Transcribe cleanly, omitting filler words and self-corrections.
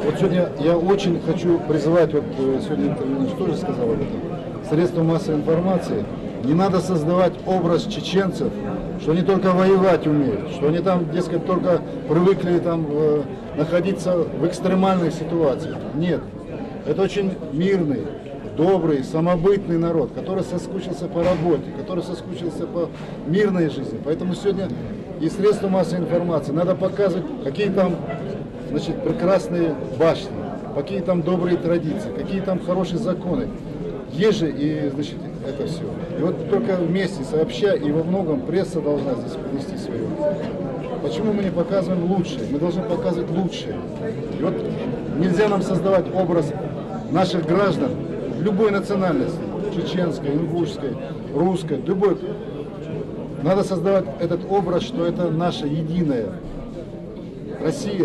Вот сегодня я очень хочу призывать, вот сегодня Интервьюныч тоже сказал об этом, средства массовой информации, не надо создавать образ чеченцев, что они только воевать умеют, что они там, дескать, только привыкли там находиться в экстремальной ситуации. Нет, это очень мирный, добрый, самобытный народ, который соскучился по работе, который соскучился по мирной жизни. Поэтому сегодня и средства массовой информации надо показывать, какие там, значит, прекрасные башни, какие там добрые традиции, какие там хорошие законы. Есть же и, значит, это все. И вот только вместе сообща, и во многом пресса должна здесь принести свою. Почему мы не показываем лучшее? Мы должны показывать лучшее. И вот нельзя нам создавать образ наших граждан любой национальности, чеченской, ингушской, русской, любой. Надо создавать этот образ, что это наша единая Россия.